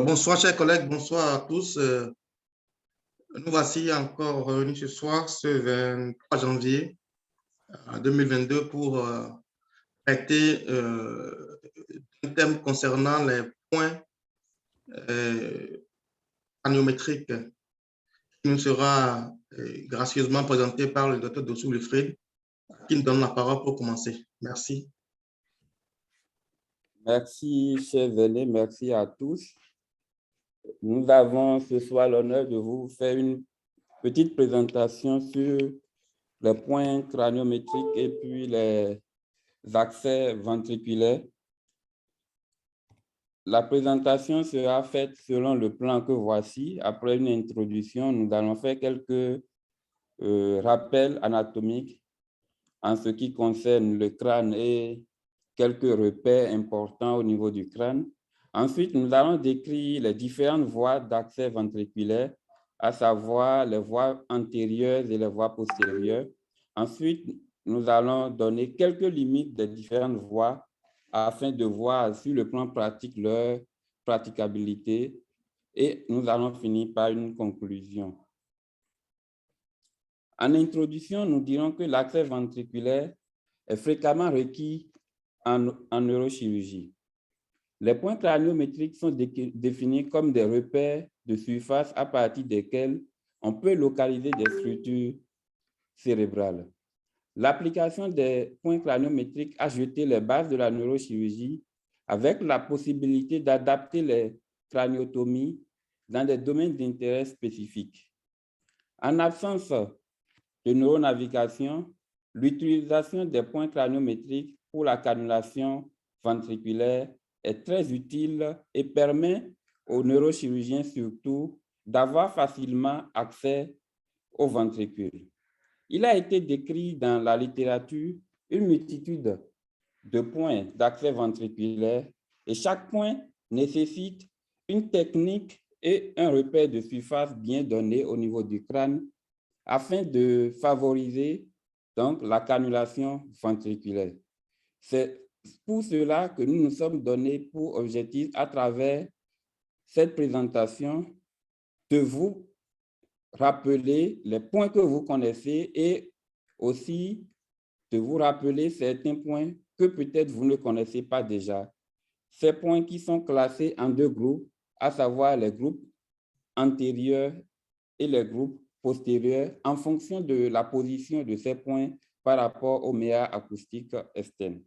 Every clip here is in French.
Bonsoir, chers collègues, bonsoir à tous. Nous voici encore réunis ce soir, ce 23 janvier 2022, pour traiter un thème concernant les points aniométriques qui nous sera gracieusement présenté par le docteur Dossou Wilfried, qui nous donne la parole pour commencer. Merci. Merci, chers aînés, merci à tous. Nous avons ce soir l'honneur de vous faire une petite présentation sur les points craniométriques et puis les accès ventriculaires. La présentation sera faite selon le plan que voici. Après une introduction, nous allons faire quelques rappels anatomiques en ce qui concerne le crâne et quelques repères importants au niveau du crâne. Ensuite, nous allons décrire les différentes voies d'accès ventriculaire, à savoir les voies antérieures et les voies postérieures. Ensuite, nous allons donner quelques limites des différentes voies afin de voir sur le plan pratique leur praticabilité et nous allons finir par une conclusion. En introduction, nous dirons que l'accès ventriculaire est fréquemment requis en neurochirurgie. Les points craniométriques sont définis comme des repères de surface à partir desquels on peut localiser des structures cérébrales. L'application des points craniométriques a jeté les bases de la neurochirurgie avec la possibilité d'adapter les craniotomies dans des domaines d'intérêt spécifiques. En absence de neuronavigation, l'utilisation des points craniométriques pour la cannulation ventriculaire est très utile et permet aux neurochirurgiens surtout d'avoir facilement accès au ventricule. Il a été décrit dans la littérature une multitude de points d'accès ventriculaire et chaque point nécessite une technique et un repère de surface bien donné au niveau du crâne afin de favoriser donc la cannulation ventriculaire. C'est pour cela que nous nous sommes donnés pour objectif à travers cette présentation de vous rappeler les points que vous connaissez et aussi de vous rappeler certains points que peut-être vous ne connaissez pas déjà. Ces points qui sont classés en deux groupes, à savoir les groupes antérieurs et les groupes postérieurs en fonction de la position de ces points par rapport au méa acoustique externe.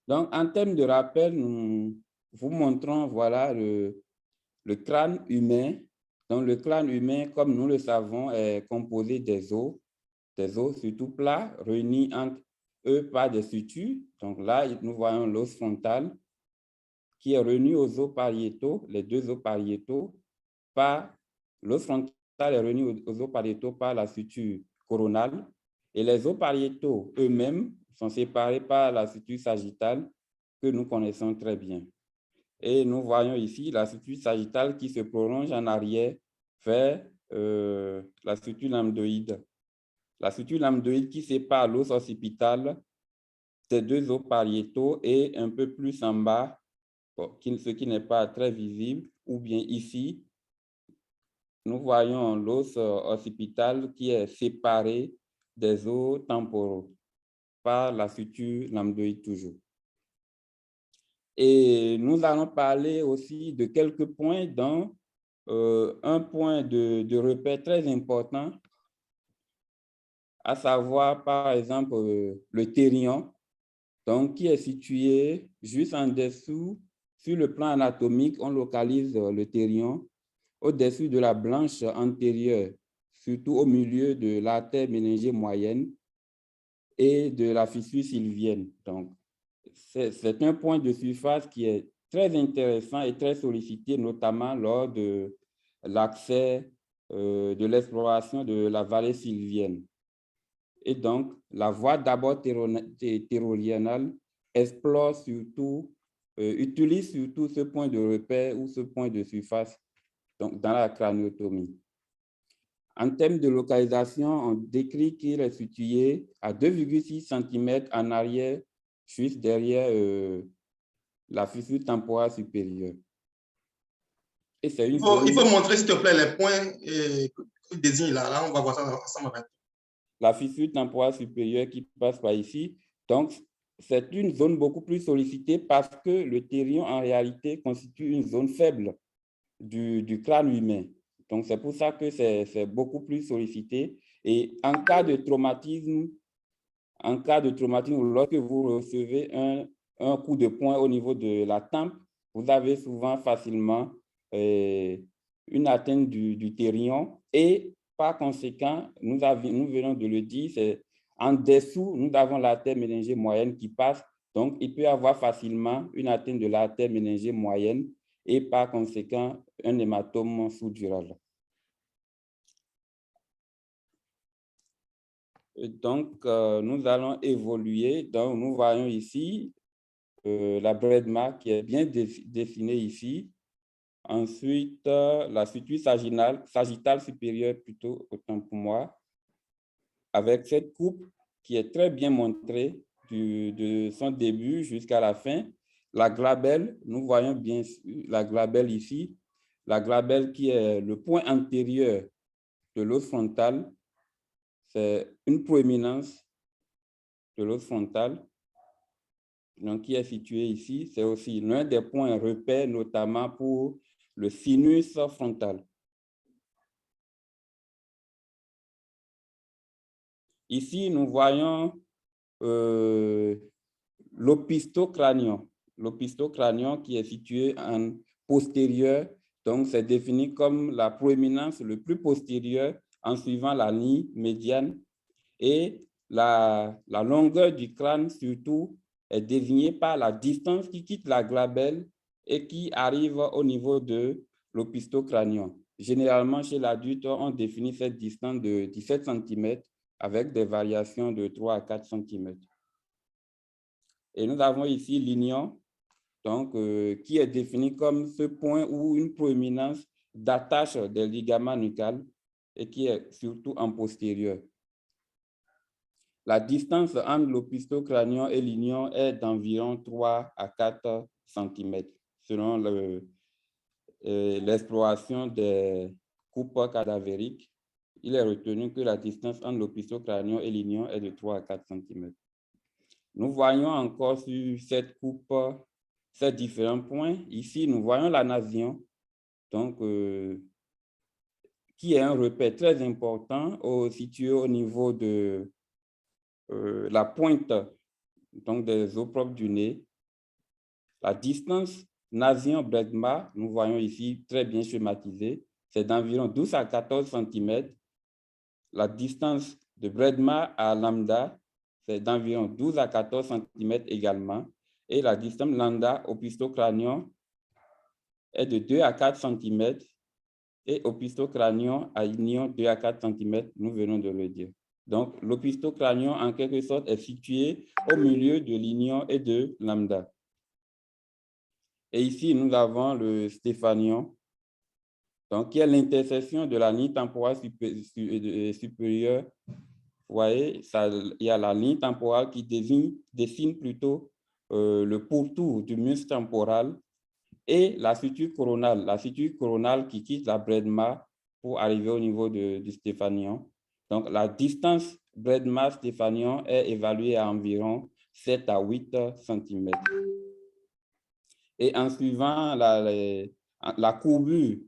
Donc, en termes de rappel, nous vous montrons voilà, le crâne humain. Donc, le crâne humain, comme nous le savons, est composé des os surtout plats, réunis entre eux par des sutures. Donc là, nous voyons l'os frontal qui est réuni aux os pariétaux, les deux os pariétaux, par l'os frontal est réuni aux os pariétaux par la suture coronale et les os pariétaux eux-mêmes sont séparés par la suture sagittale que nous connaissons très bien. Et nous voyons ici la suture sagittale qui se prolonge en arrière vers la suture lambdoïde. La suture lambdoïde qui sépare l'os occipital des deux os pariétaux et un peu plus en bas, ce qui n'est pas très visible, ou bien ici, nous voyons l'os occipital qui est séparé des os temporaux par la suture lambdoïde toujours. Et nous allons parler aussi de quelques points dont un point de repère très important, à savoir par exemple le thérion, donc qui est situé juste en dessous. Sur le plan anatomique, on localise le thérion au-dessus de la blanche antérieure, surtout au milieu de l'artère méningée moyenne et de la fissure sylvienne. Donc, c'est un point de surface qui est très intéressant et très sollicité, notamment lors de l'accès de l'exploration de la vallée sylvienne. Et donc, la voie d'abord thérolionale explore surtout, utilise surtout ce point de repère ou ce point de surface donc, dans la craniotomie. En termes de localisation, on décrit qu'il est situé à 2,6 cm en arrière, juste derrière la fissure temporale supérieure. Et c'est une Il zone... faut montrer, s'il te plaît, les points que désigne là. Là, on va voir ça ensemble. La fissure temporale supérieure qui passe par ici. Donc, c'est une zone beaucoup plus sollicitée parce que le thérion, en réalité, constitue une zone faible du crâne humain. Donc, c'est pour ça que c'est beaucoup plus sollicité. Et en cas de traumatisme, lorsque vous recevez un coup de poing au niveau de la tempe, vous avez souvent facilement une atteinte du thérion et par conséquent, nous venons de le dire, c'est en dessous, nous avons l'artère méningée moyenne qui passe, donc il peut y avoir facilement une atteinte de l'artère méningée moyenne et par conséquent, un hématome sous-dural. Donc, nous allons évoluer. Donc, nous voyons ici la bredma qui est bien dessinée ici. Ensuite, la suture sagittale supérieure, plutôt, autant pour moi, avec cette coupe qui est très bien montrée de son début jusqu'à la fin. La glabelle, nous voyons bien la glabelle ici. La glabelle qui est le point antérieur de l'os frontal. C'est une proéminence de l'os frontal, donc qui est situé ici. C'est aussi l'un des points repères, notamment pour le sinus frontal. Ici, nous voyons l'opistocranion. L'opistocranion qui est situé en postérieur, donc c'est défini comme la proéminence le plus postérieure en suivant la ligne médiane et la longueur du crâne surtout est désignée par la distance qui quitte la glabelle et qui arrive au niveau de l'opistocranion. Généralement, chez l'adulte, on définit cette distance de 17 cm avec des variations de 3 à 4 cm. Et nous avons ici l'ignon, donc, qui est défini comme ce point où une proéminence d'attache des ligaments nucales et qui est surtout en postérieur. La distance entre l'opistocranion et l'ignon est d'environ 3 à 4 cm, selon l'exploration des coupes cadavériques. Il est retenu que la distance entre l'opistocranion et l'ignon est de 3 à 4 cm. Nous voyons encore sur cette coupe ces différents points. Ici, nous voyons la nasion, donc, qui est un repère très important situé au niveau de la pointe donc des os propres du nez. La distance nasion-bredma, nous voyons ici très bien schématisé, c'est d'environ 12 à 14 cm. La distance de bredma à lambda, c'est d'environ 12 à 14 cm également. Et la distance lambda opistocranion est de 2 à 4 cm. Et opistocranion à ignon 2 à 4 cm, nous venons de le dire. Donc, l'opistocranion, en quelque sorte, est situé au milieu de l'ignon et de lambda. Et ici, nous avons le stéphanion, donc, qui est l'intersection de la ligne temporale supérieure. Vous voyez, il y a la ligne temporale qui dessine plutôt le pourtour du muscle temporal et la suture coronale qui quitte la bredma pour arriver au niveau du stéphanion. Donc, la distance bredma-stéphanion est évaluée à environ 7 à 8 cm. Et en suivant la courbure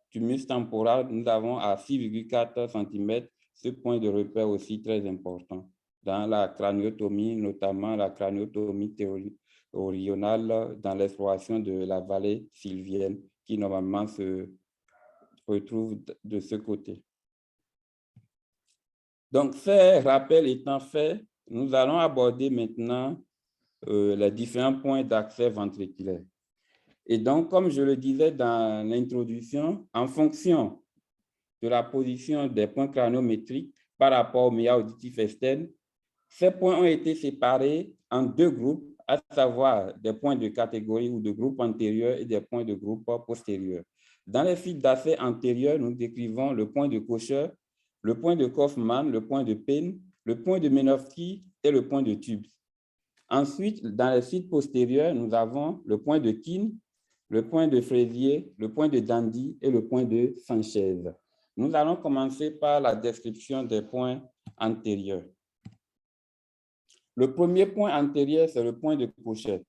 du muscle temporal, nous avons à 6,4 cm ce point de repère aussi très important dans la craniotomie, notamment la craniotomie théorionale dans l'exploration de la vallée sylvienne qui normalement se retrouve de ce côté. Donc, ces rappels étant faits, nous allons aborder maintenant les différents points d'accès ventriculaire. Et donc, comme je le disais dans l'introduction, en fonction de la position des points craniométriques par rapport au méa auditif externe, ces points ont été séparés en deux groupes, à savoir des points de catégorie ou de groupe antérieur et des points de groupe postérieur. Dans les fils d'accès antérieurs, nous décrivons le point de Kocher, le point de Kaufmann, le point de Payne, le point de Menofsky et le point de Tubbs. Ensuite, dans les sites postérieurs, nous avons le point de Keene, le point de Fraisier, le point de Dandy et le point de Sanchez. Nous allons commencer par la description des points antérieurs. Le premier point antérieur, c'est le point de Cochet.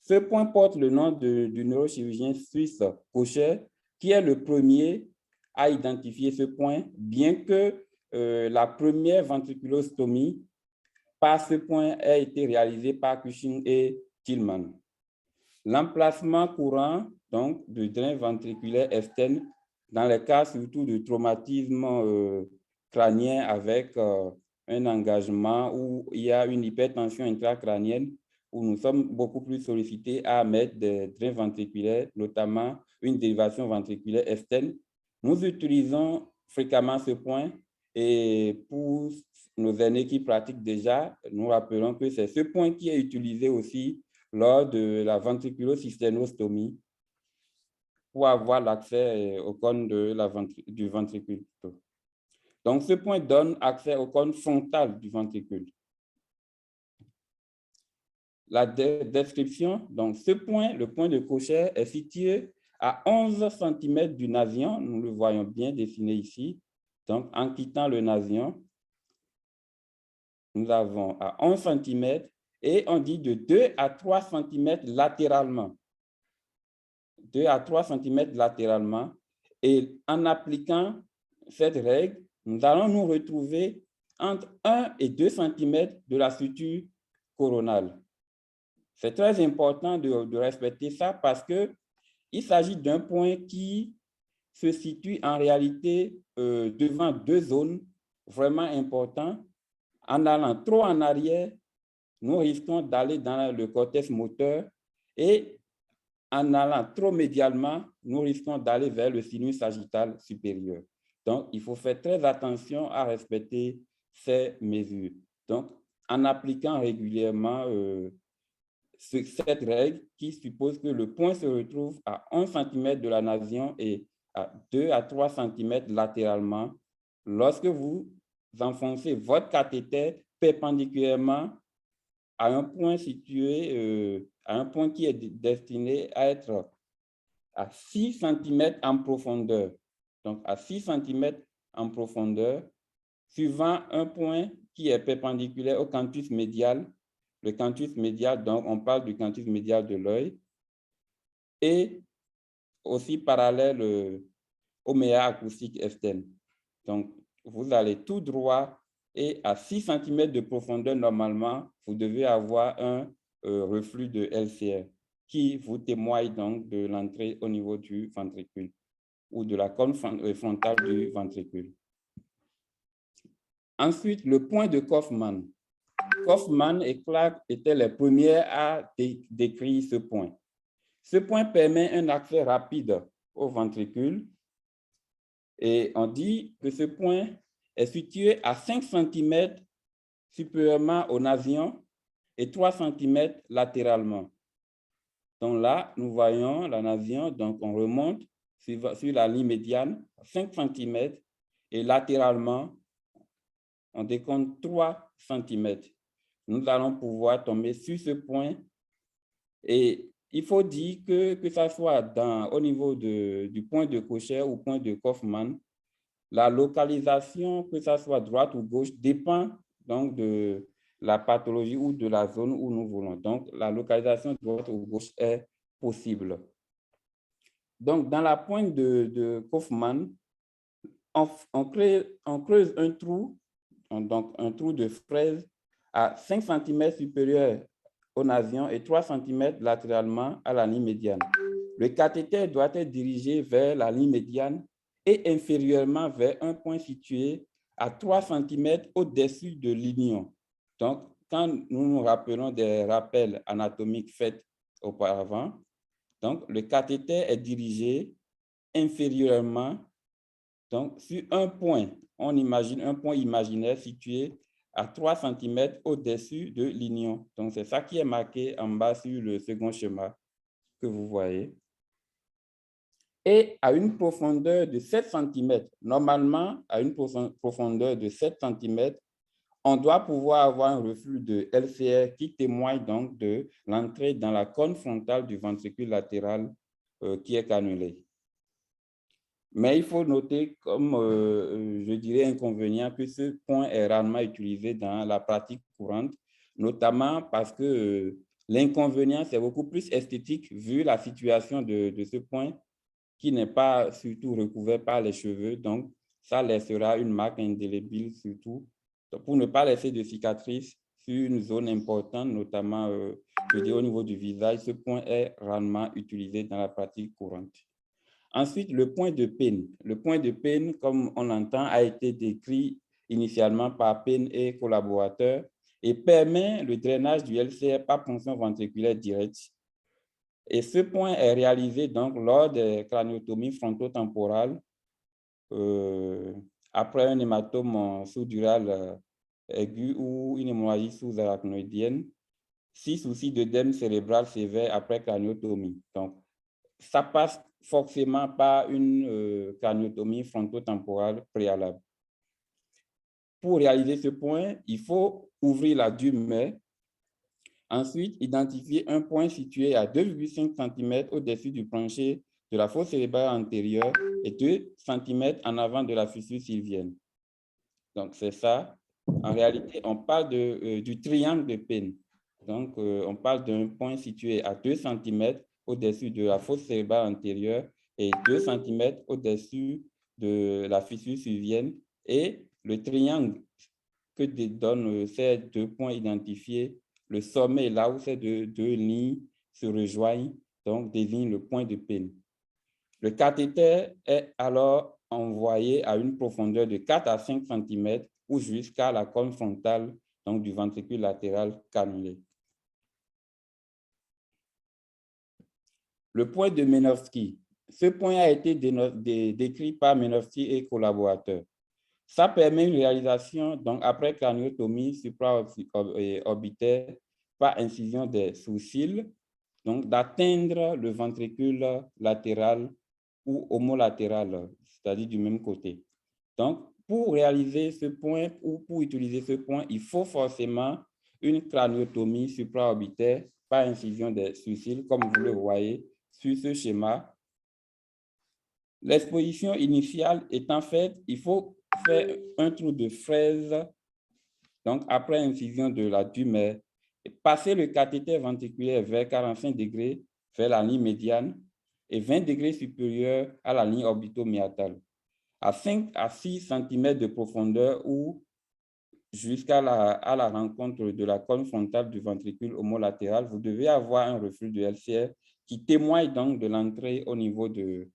Ce point porte le nom du neurochirurgien suisse Cochet, qui est le premier à identifier ce point, bien que la première ventriculostomie par ce point a été réalisée par Cushing et Tillman. L'emplacement courant donc, du drain ventriculaire externe dans les cas surtout de traumatisme crânien avec un engagement où il y a une hypertension intracrânienne, où nous sommes beaucoup plus sollicités à mettre des drains ventriculaires, notamment une dérivation ventriculaire externe. Nous utilisons fréquemment ce point et pour nos aînés qui pratiquent déjà, nous rappelons que c'est ce point qui est utilisé aussi lors de la ventriculocysténostomie pour avoir l'accès au cône du ventricule. Donc, ce point donne accès au cône frontal du ventricule. La description, donc ce point, le point de Cochet, est situé à 11 cm du nasion. Nous le voyons bien dessiné ici. Donc, en quittant le nasion, nous avons à 11 cm et on dit de 2 à 3 cm latéralement. 2 à 3 cm latéralement. Et en appliquant cette règle, nous allons nous retrouver entre 1 et 2 cm de la suture coronale. C'est très important de respecter ça parce qu'il s'agit d'un point qui se situe en réalité devant deux zones vraiment importantes. En allant trop en arrière, nous risquons d'aller dans le cortex moteur et en allant trop médialement, nous risquons d'aller vers le sinus sagittal supérieur. Donc, il faut faire très attention à respecter ces mesures. Donc, en appliquant régulièrement cette règle qui suppose que le point se retrouve à 1 cm de la nasion et à 2 à 3 cm latéralement, lorsque vous enfoncez votre cathéter perpendiculairement à un point situé, à un point qui est destiné à être à 6 cm en profondeur. Donc, à 6 cm en profondeur, suivant un point qui est perpendiculaire au canthus médial. Le canthus médial, donc on parle du canthus médial de l'œil, et aussi parallèle au méa acoustique externe. Donc, vous allez tout droit et à 6 cm de profondeur, normalement, vous devez avoir un reflux de LCR qui vous témoigne donc de l'entrée au niveau du ventricule ou de la cône frontale du ventricule. Ensuite, le point de Kaufman. Kaufman et Clark étaient les premiers à décrire ce point. Ce point permet un accès rapide au ventricule et on dit que ce point est situé à 5 cm supérieurement au nasion et 3 cm latéralement. Donc là, nous voyons la nasion, donc on remonte sur la ligne médiane, 5 cm et latéralement, on décompte 3 cm. Nous allons pouvoir tomber sur ce point et il faut dire que ça soit au niveau du point de Cochet ou point de Kaufman, la localisation, que ça soit droite ou gauche, dépend donc de la pathologie ou de la zone où nous voulons. Donc, la localisation droite ou gauche est possible. Donc, dans la pointe de Kaufman, on creuse un trou, donc un trou de fraise à 5 cm supérieur au nasion et 3 cm latéralement à la ligne médiane. Le cathéter doit être dirigé vers la ligne médiane et inférieurement vers un point situé à 3 cm au-dessus de l'union. Donc, quand nous nous rappelons des rappels anatomiques faits auparavant, donc le cathéter est dirigé inférieurement donc, sur un point. On imagine un point imaginaire situé à 3 cm au-dessus de l'union. Donc, c'est ça qui est marqué en bas sur le second schéma que vous voyez. Et à une profondeur de 7 cm, normalement, à une profondeur de 7 cm, on doit pouvoir avoir un reflux de LCR qui témoigne donc de l'entrée dans la cône frontale du ventricule latéral qui est cannulé. Mais il faut noter, comme je dirais, inconvénient, que ce point est rarement utilisé dans la pratique courante, notamment parce que l'inconvénient, c'est beaucoup plus esthétique vu la situation de ce point qui n'est pas surtout recouvert par les cheveux. Donc, ça laissera une marque indélébile surtout. Donc, pour ne pas laisser de cicatrices sur une zone importante, notamment je dirais, au niveau du visage, ce point est rarement utilisé dans la pratique courante. Ensuite, le point de Payne. Le point de Payne, comme on l'entend, a été décrit initialement par Payne et collaborateurs et permet le drainage du LCR par ponction ventriculaire directe. Et ce point est réalisé donc lors des craniotomies frontotemporales après un hématome sous-dural aigu ou une hémorragie sous-arachnoïdienne, 6 ou 6 d'œdème cérébral sévère après craniotomie. Donc, ça passe forcément par une craniotomie frontotemporale préalable. Pour réaliser ce point, il faut ouvrir la dumère. Ensuite, identifier un point situé à 2,5 cm au-dessus du plancher de la fosse cérébrale antérieure et 2 cm en avant de la fissure sylvienne. Donc, c'est ça. En réalité, on parle du triangle de Payne. Donc, on parle d'un point situé à 2 cm au-dessus de la fosse cérébrale antérieure et 2 cm au-dessus de la fissure sylvienne. Et le triangle que donnent ces 2 points identifiés, le sommet là où ces deux lignes se rejoignent, donc désigne le point de Payne. Le cathéter est alors envoyé à une profondeur de 4 à 5 cm ou jusqu'à la cône frontale donc du ventricule latéral cannulé. Le point de Menowski. Ce point a été décrit par Menowski et collaborateurs. Ça permet une réalisation, donc après craniotomie supraorbitaire par incision des sourcils, donc d'atteindre le ventricule latéral ou homolatéral, c'est-à-dire du même côté. Donc, pour réaliser ce point ou pour utiliser ce point, il faut forcément une craniotomie supraorbitaire par incision des sourcils, comme vous le voyez sur ce schéma. L'exposition initiale étant faite, il faut faire un trou de fraise, donc après incision de la dumère, et passer le cathéter ventriculaire vers 45 degrés vers la ligne médiane et 20 degrés supérieur à la ligne orbito-myatale, à 5 à 6 cm de profondeur ou jusqu'à la rencontre de la cône frontale du ventricule homolatéral. Vous devez avoir un reflux de LCR qui témoigne donc de l'entrée au niveau de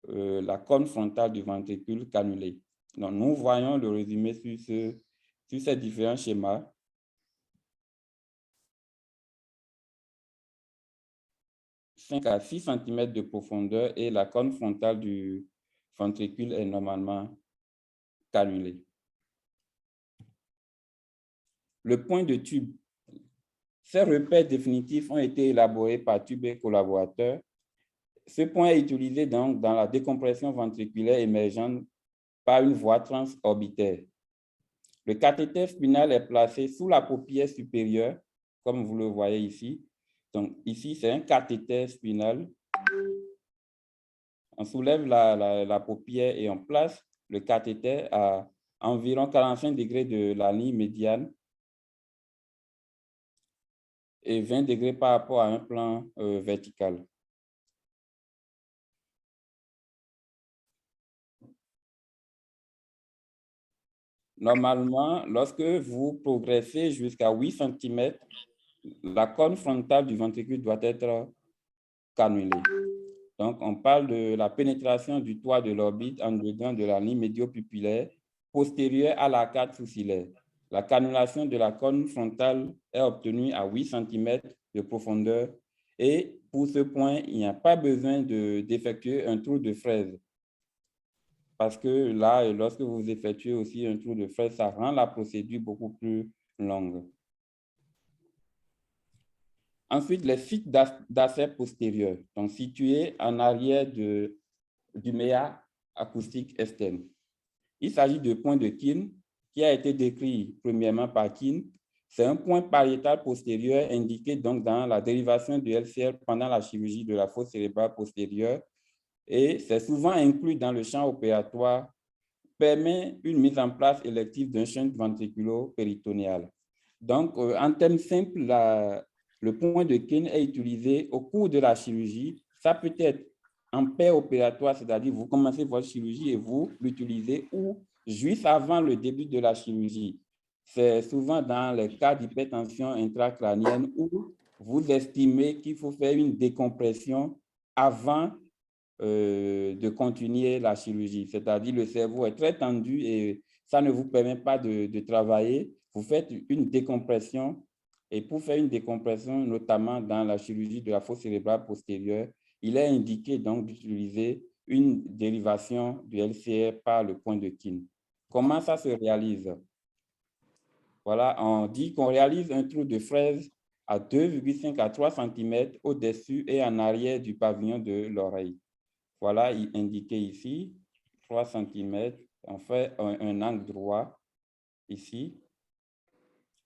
la cône frontale du ventricule cannulé. Donc, nous voyons le résumé sur ces différents schémas. « 5 à 6 cm de profondeur et la cône frontale du ventricule est normalement cannulée. Le point de Tube. Ces repères définitifs ont été élaborés par Tube et collaborateurs. Ce point est utilisé donc dans la décompression ventriculaire émergente par une voie transorbitaire. Le cathéter spinal est placé sous la paupière supérieure, comme vous le voyez ici. Donc, ici, c'est un cathéter spinal. On soulève la paupière et on place le cathéter à environ 45 degrés de la ligne médiane et 20 degrés par rapport à un plan vertical. Normalement, lorsque vous progressez jusqu'à 8 cm, la cône frontale du ventricule doit être cannulée. Donc, on parle de la pénétration du toit de l'orbite en dedans de la ligne médio-pupillaire postérieure à l'arcade sourcilière. La cannulation de la cône frontale est obtenue à 8 cm de profondeur et pour ce point, il n'y a pas besoin d'effectuer un trou de fraise. Parce que là, lorsque vous effectuez aussi un trou de fraise, ça rend la procédure beaucoup plus longue. Ensuite, les sites d'accès postérieur, donc situés en arrière du méa acoustique externe. Il s'agit de points de Keene qui a été décrit premièrement par Keane, c'est un point pariétal postérieur indiqué donc dans la dérivation du LCR pendant la chirurgie de la fosse cérébrale postérieure et c'est souvent inclus dans le champ opératoire, permet une mise en place élective d'un shunt ventriculo-péritonéal. Donc, en termes simples, le point de Keane est utilisé au cours de la chirurgie. Ça peut être en opératoire, c'est-à-dire vous commencez votre chirurgie et vous l'utilisez ou juste avant le début de la chirurgie. C'est souvent dans les cas d'hypertension intracrânienne où vous estimez qu'il faut faire une décompression avant de continuer la chirurgie. C'est-à-dire le cerveau est très tendu et ça ne vous permet pas de travailler. Vous faites une décompression et pour faire une décompression, notamment dans la chirurgie de la fosse cérébrale postérieure, il est indiqué donc d'utiliser une dérivation du LCR par le point de Keane. Comment ça se réalise? Voilà, on dit qu'on réalise un trou de fraise à 2,5 à 3 cm au-dessus et en arrière du pavillon de l'oreille. Voilà, indiqué ici, 3 cm. On fait un angle droit ici.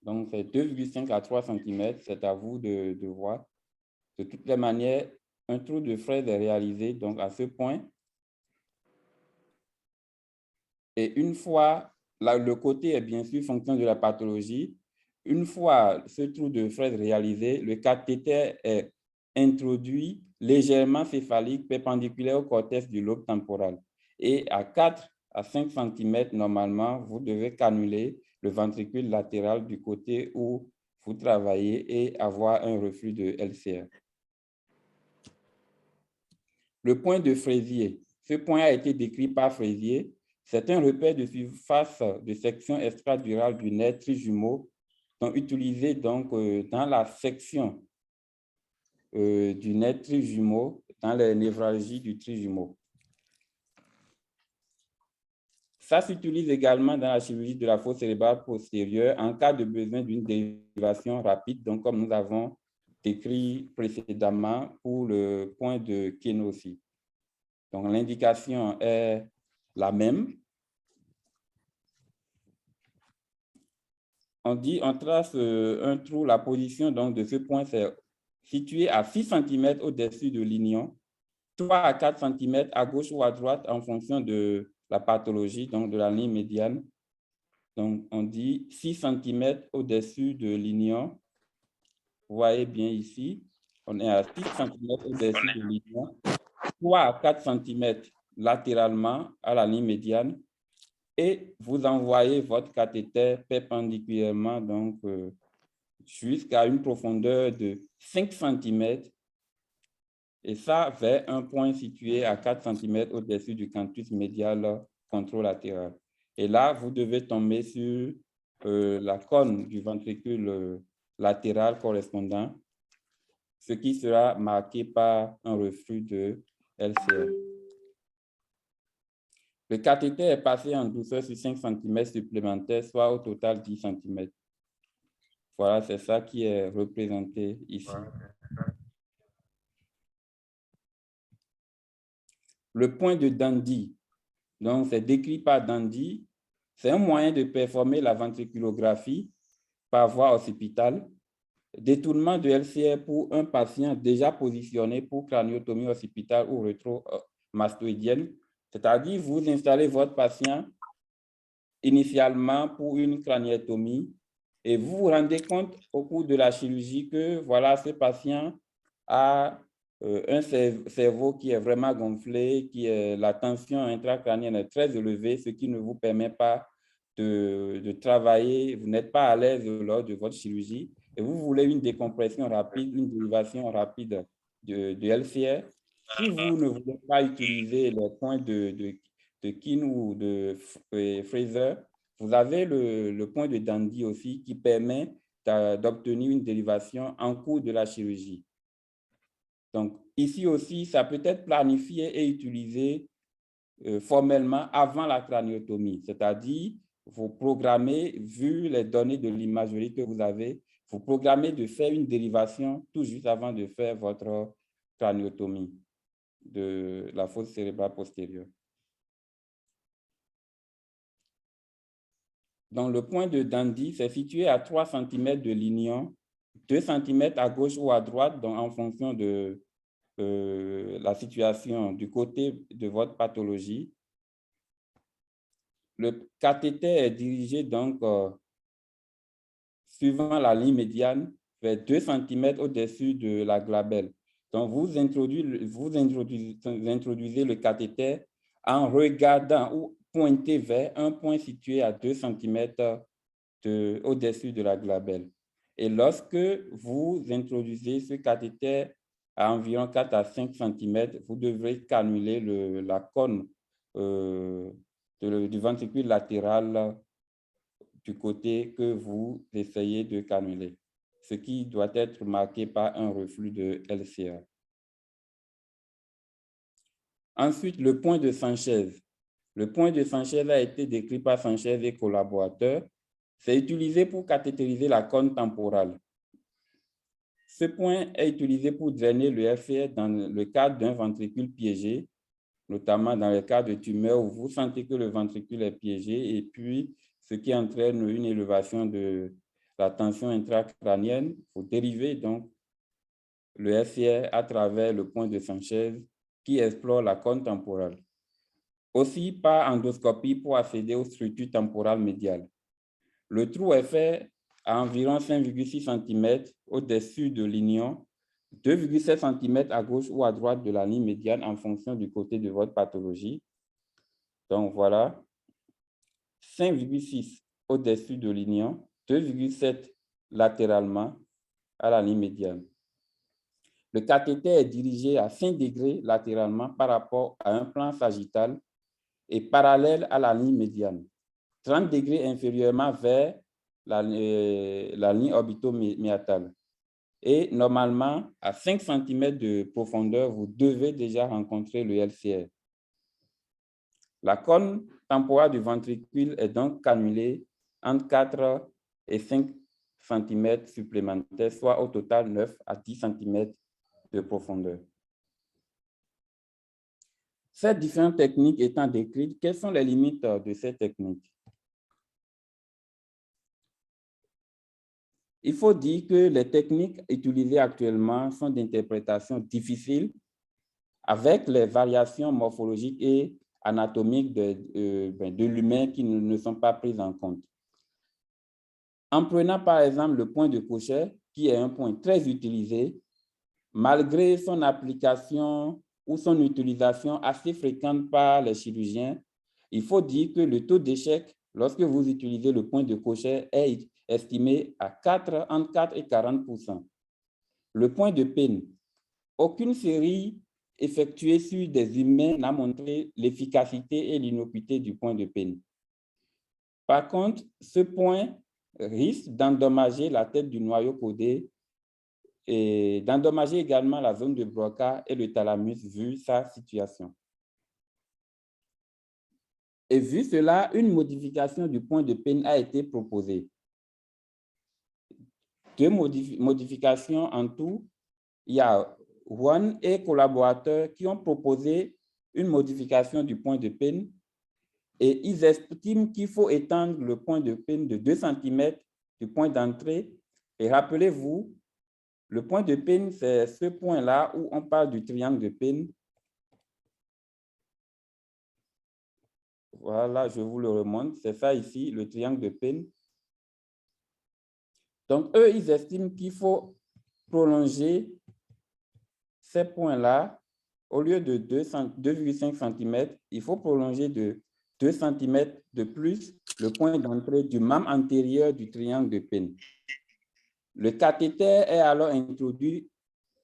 Donc, c'est 2,5 à 3 cm. C'est à vous de voir. De toutes les manières, un trou de fraise est réalisé donc à ce point. Et une fois, là, le côté est bien sûr fonction de la pathologie. Une fois ce trou de fraise réalisé, le cathéter est introduit légèrement céphalique perpendiculaire au cortex du lobe temporal. Et à 4 à 5 cm, normalement, vous devez cannuler le ventricule latéral du côté où vous travaillez et avoir un reflux de LCR. Le point de Fraisier. Ce point a été décrit par Fraisier. C'est un repère de surface de section extradurale du nerf trijumeau utilisé donc dans la section du nerf trijumeau, dans les névralgies du trijumeau. Ça s'utilise également dans la chirurgie de la fosse cérébrale postérieure en cas de besoin d'une dérivation rapide, donc comme nous avons décrit précédemment pour le point de Keane aussi. Donc, l'indication est la même. On trace un trou, la position donc, de ce point, c'est situé à 6 cm au-dessus de l'ignon, 3 à 4 cm à gauche ou à droite en fonction de la pathologie, donc de la ligne médiane. Donc, on dit 6 cm au-dessus de l'ignon. Vous voyez bien ici, on est à 6 cm au-dessus de l'ignon, 3 à 4 cm latéralement à la ligne médiane. Et vous envoyez votre cathéter perpendiculairement donc, jusqu'à une profondeur de 5 cm et ça vers un point situé à 4 cm au-dessus du canthus médial controlatéral. Et là, vous devez tomber sur la cône du ventricule latéral correspondant, ce qui sera marqué par un reflux de LCR. Le cathéter est passé en douceur sur 5 cm supplémentaires, soit au total 10 cm. Voilà, c'est ça qui est représenté ici. Le point de Dandy, donc c'est décrit par Dandy, c'est un moyen de performer la ventriculographie par voie occipitale, détournement de LCR pour un patient déjà positionné pour craniotomie occipitale ou rétromastoïdienne, c'est-à-dire vous installez votre patient initialement pour une craniectomie et vous vous rendez compte au cours de la chirurgie que voilà, ce patient a un cerveau qui est vraiment gonflé, la tension intracrânienne est très élevée, ce qui ne vous permet pas de travailler, vous n'êtes pas à l'aise lors de votre chirurgie et vous voulez une décompression rapide, une dérivation rapide de LCR. Si vous ne voulez pas utiliser les points de Keane ou de Fraser, vous avez le point de Dandy aussi qui permet d'obtenir une dérivation en cours de la chirurgie. Donc, ici aussi, ça peut être planifié et utilisé formellement avant la craniotomie, c'est-à-dire vous programmez, vu les données de l'imagerie que vous avez, vous programmez de faire une dérivation tout juste avant de faire votre craniotomie de la fosse cérébrale postérieure. Donc, le point de Dandy, c'est situé à 3 cm de lignon, 2 cm à gauche ou à droite, donc en fonction de la situation du côté de votre pathologie. Le cathéter est dirigé donc suivant la ligne médiane vers 2 cm au-dessus de la glabelle. Donc, vous introduisez le cathéter en regardant ou pointé vers un point situé à 2 cm au-dessus de la glabelle. Et lorsque vous introduisez ce cathéter à environ 4 à 5 cm, vous devrez cannuler la cône du ventricule latéral du côté que vous essayez de cannuler, ce qui doit être marqué par un reflux de LCA. Ensuite, le point de Sanchez. Le point de Sanchez a été décrit par Sanchez et collaborateurs. C'est utilisé pour cathétériser la cône temporale. Ce point est utilisé pour drainer le FCR dans le cadre d'un ventricule piégé, notamment dans le cas de tumeurs où vous sentez que le ventricule est piégé et puis ce qui entraîne une élévation de la tension intracrânienne. Vous dérivez donc le FCR à travers le point de Sanchez qui explore la cône temporale. Aussi par endoscopie pour accéder aux structures temporales médiales. Le trou est fait à environ 5,6 cm au-dessus de l'ignon, 2,7 cm à gauche ou à droite de la ligne médiane en fonction du côté de votre pathologie. Donc voilà, 5,6 au-dessus de l'ignon, 2,7 latéralement à la ligne médiane. Le cathéter est dirigé à 5 degrés latéralement par rapport à un plan sagittal et parallèle à la ligne médiane, 30 degrés inférieurement vers la ligne orbitoméatale. Et normalement, à 5 cm de profondeur, vous devez déjà rencontrer le LCR. La cône temporale du ventricule est donc cannulée entre 4 et 5 cm supplémentaires, soit au total 9 à 10 cm de profondeur. Ces différentes techniques étant décrites, quelles sont les limites de ces techniques? Il faut dire que les techniques utilisées actuellement sont d'interprétation difficile avec les variations morphologiques et anatomiques de l'humain qui ne sont pas prises en compte. En prenant par exemple le point de Cochet, qui est un point très utilisé, malgré son application ou son utilisation assez fréquente par les chirurgiens, il faut dire que le taux d'échec lorsque vous utilisez le point de Cochet est estimé à entre 4 et 40%. Le point de Penn, aucune série effectuée sur des humains n'a montré l'efficacité et l'innocuité du point de Penn. Par contre, ce point risque d'endommager la tête du noyau codé et d'endommager également la zone de Broca et le thalamus vu sa situation. Et vu cela, une modification du point de Penn a été proposée. 2 modifications en tout. Il y a Juan et collaborateurs qui ont proposé une modification du point de Penn et ils estiment qu'il faut étendre le point de Penn de 2 cm du point d'entrée. Et rappelez-vous, le point de Penn, c'est ce point-là où on parle du triangle de Penn. Voilà, je vous le remonte. C'est ça ici, le triangle de Penn. Donc, eux, ils estiment qu'il faut prolonger ces points-là. Au lieu de 2,5 cm, il faut prolonger de 2 cm de plus le point d'entrée du membre antérieur du triangle de Penn. Le cathéter est alors introduit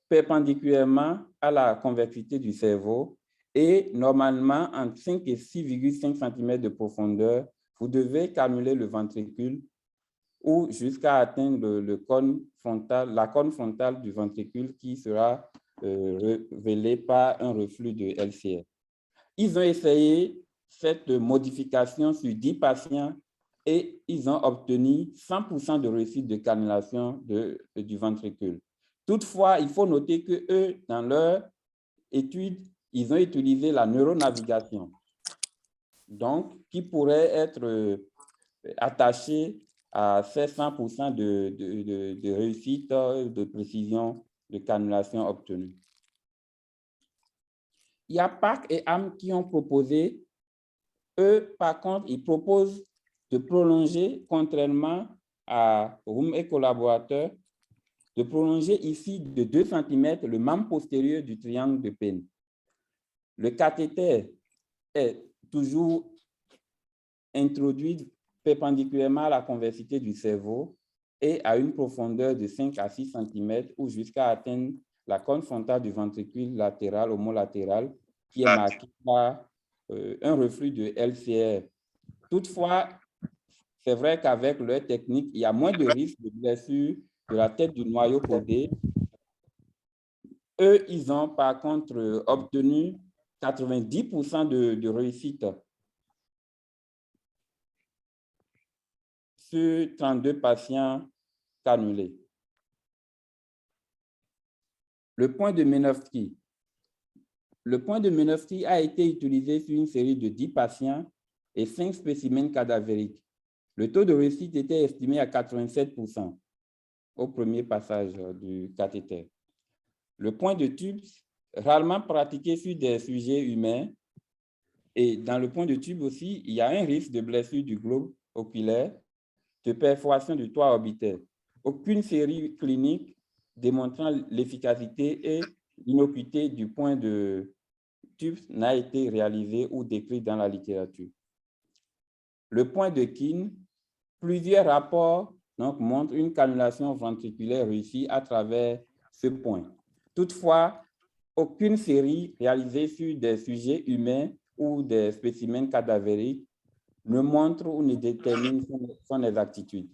perpendiculairement à la convexité du cerveau et normalement entre 5 et 6,5 cm de profondeur, vous devez cannuler le ventricule ou jusqu'à atteindre la cône frontale du ventricule qui sera révélée par un reflux de LCR. Ils ont essayé cette modification sur 10 patients et ils ont obtenu 100% de réussite de cannulation du ventricule. Toutefois, il faut noter que eux, dans leur étude, ils ont utilisé la neuronavigation, donc qui pourrait être attaché à ces 100% de réussite, de précision, de cannulation obtenue. Il y a PAC et AM qui ont proposé, eux, par contre, ils proposent de prolonger, contrairement à Room et collaborateurs, de prolonger ici de 2 cm le membre postérieur du triangle de Penn. Le cathéter est toujours introduit perpendiculairement à la convexité du cerveau et à une profondeur de 5 à 6 cm ou jusqu'à atteindre la cône frontale du ventricule latéral homolatéral qui est marqué par un reflux de LCR. Toutefois, c'est vrai qu'avec leur technique, il y a moins de risque de blessure de la tête du noyau codé. Eux, ils ont par contre obtenu 90% de réussite sur 32 patients cannulés. Le point de Minovsky. Le point de Minovsky a été utilisé sur une série de 10 patients et 5 spécimens cadavériques. Le taux de réussite était estimé à 87% au premier passage du cathéter. Le point de tube, rarement pratiqué sur des sujets humains, et dans le point de tube aussi, il y a un risque de blessure du globe oculaire, de perforation du toit orbitaire. Aucune série clinique démontrant l'efficacité et l'innocuité du point de tube n'a été réalisée ou décrite dans la littérature. Le point de Keene, plusieurs rapports donc, montrent une cannulation ventriculaire réussie à travers ce point. Toutefois, aucune série réalisée sur des sujets humains ou des spécimens cadavériques ne montre ou ne détermine son exactitude.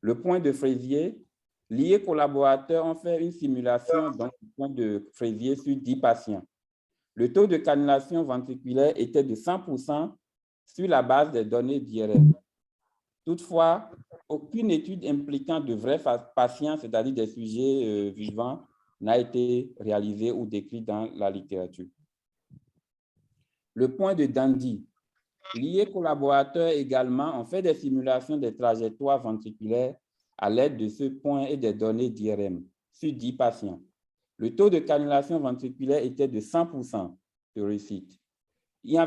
Le point de Fraisier, liés collaborateurs ont fait une simulation donc, du point de Fraisier sur 10 patients. Le taux de cannulation ventriculaire était de 100% sur la base des données d'IRM. Toutefois, aucune étude impliquant de vrais patients, c'est-à-dire des sujets vivants, n'a été réalisée ou décrite dans la littérature. Le point de Dandy. Liés collaborateurs également ont fait des simulations des trajectoires ventriculaires à l'aide de ce point et des données d'IRM sur 10 patients. Le taux de cannulation ventriculaire était de 100% de réussite. Il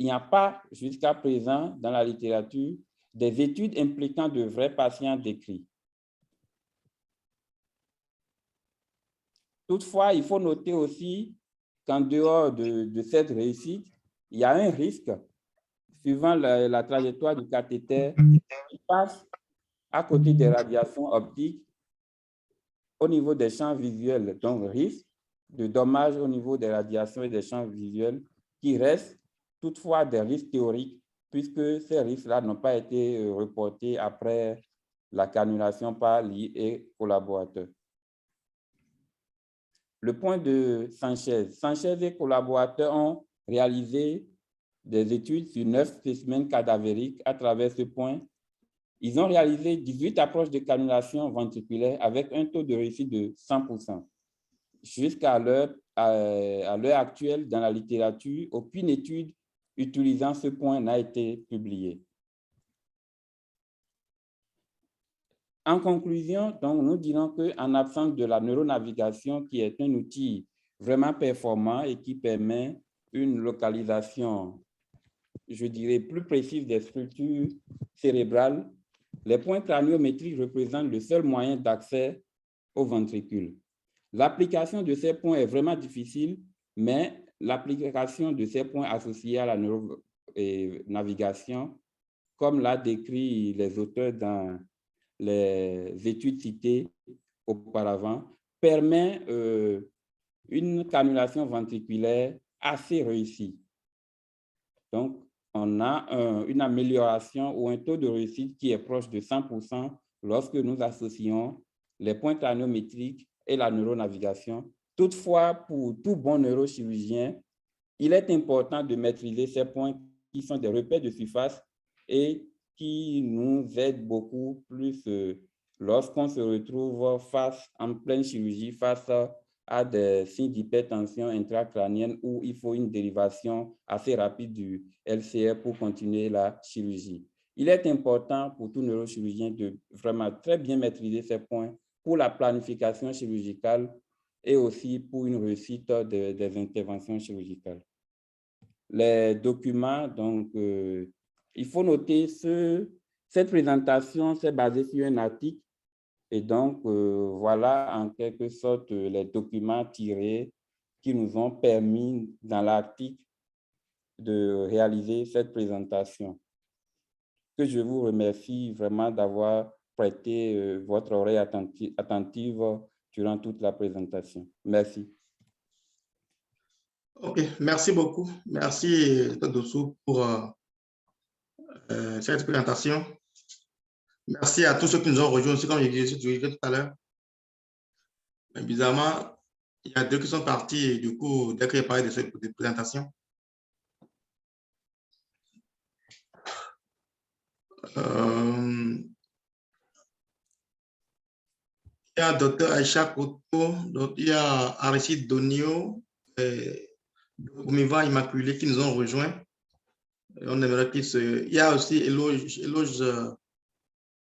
n'y a pas jusqu'à présent dans la littérature des études impliquant de vrais patients décrits. Toutefois, il faut noter aussi qu'en dehors de cette réussite, il y a un risque suivant la trajectoire du cathéter qui passe à côté des radiations optiques au niveau des champs visuels. Donc, risque de dommages au niveau des radiations et des champs visuels qui restent toutefois des risques théoriques puisque ces risques-là n'ont pas été reportés après la cannulation par l'IE et collaborateurs. Le point de Sanchez. Sanchez et collaborateurs ont réalisé des études sur 9 spécimens cadavériques à travers ce point. Ils ont réalisé 18 approches de cannulation ventriculaire avec un taux de réussite de 100%. Jusqu'à l'heure actuelle, dans la littérature, aucune étude utilisant ce point n'a été publiée. En conclusion, donc, nous dirons qu'en absence de la neuronavigation, qui est un outil vraiment performant et qui permet une localisation, je dirais, plus précise des structures cérébrales, les points craniométriques représentent le seul moyen d'accès au ventricule. L'application de ces points est vraiment difficile, mais l'application de ces points associés à la neuronavigation, comme l'a décrit les auteurs dans les études citées auparavant, permet une cannulation ventriculaire assez réussie. Donc, on a une amélioration ou un taux de réussite qui est proche de 100% lorsque nous associons les points craniométriques et la neuronavigation. Toutefois, pour tout bon neurochirurgien, il est important de maîtriser ces points qui sont des repères de surface et qui nous aident beaucoup plus lorsqu'on se retrouve en pleine chirurgie face à des signes d'hypertension intracrânienne où il faut une dérivation assez rapide du LCR pour continuer la chirurgie. Il est important pour tout neurochirurgien de vraiment très bien maîtriser ces points pour la planification chirurgicale et aussi pour une réussite des interventions chirurgicales. Les documents, donc, il faut noter cette présentation s'est basée sur un article et donc, voilà en quelque sorte les documents tirés qui nous ont permis dans l'article de réaliser cette présentation. Que je vous remercie vraiment d'avoir prêté votre oreille attentive durant toute la présentation. Merci. OK, merci beaucoup. Merci, Dr. Dossou, pour cette présentation. Merci à tous ceux qui nous ont rejoints aussi, comme je disais tout à l'heure. Bizarrement, il y a deux qui sont partis et du coup, dès que j'ai parlé de cette présentation, il y a Dr. Aïcha Koto, il y a Aristide Donio, Omiva Immaculé qui nous ont rejoints. On aimerait qu'ils se... Il y a aussi Eloge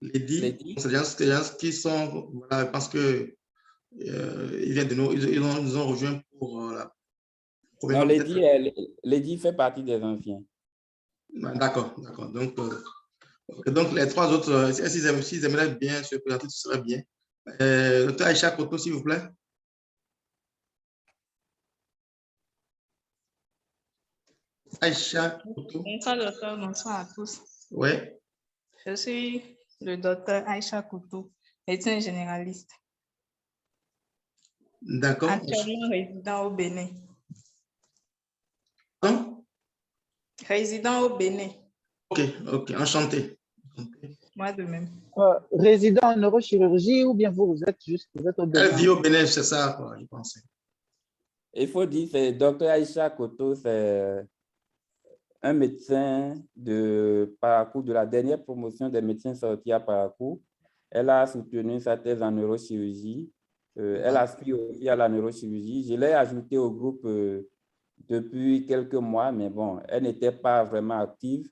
Lady. C'est des gens qui sont, voilà, parce que ils viennent de nous, ils nous ont rejoints pour la non, Lady fait partie des anciens. D'accord. Donc, les trois autres, s'ils aimeraient bien se présenter, ce serait bien. Dr. Aïcha Koto, s'il vous plaît. Aïcha Koto. Bonsoir, docteur. Bonsoir à tous. Oui. Je suis le docteur Aïcha Koto, médecin généraliste. D'accord. Actuellement résident au Bénin. Hein? Résident au Bénin. OK. Enchanté. Moi de même. Résident en neurochirurgie ou bien vous êtes au Bénin? Elle vit au Bénin, c'est ça, quoi, je pensais. Il faut dire que Dr. Aïcha Koto, c'est un médecin de Parakou, de la dernière promotion des médecins sortis à Parakou. Elle a soutenu sa thèse en neurochirurgie. Elle aspire aussi à la neurochirurgie. Je l'ai ajoutée au groupe depuis quelques mois, mais bon, elle n'était pas vraiment active.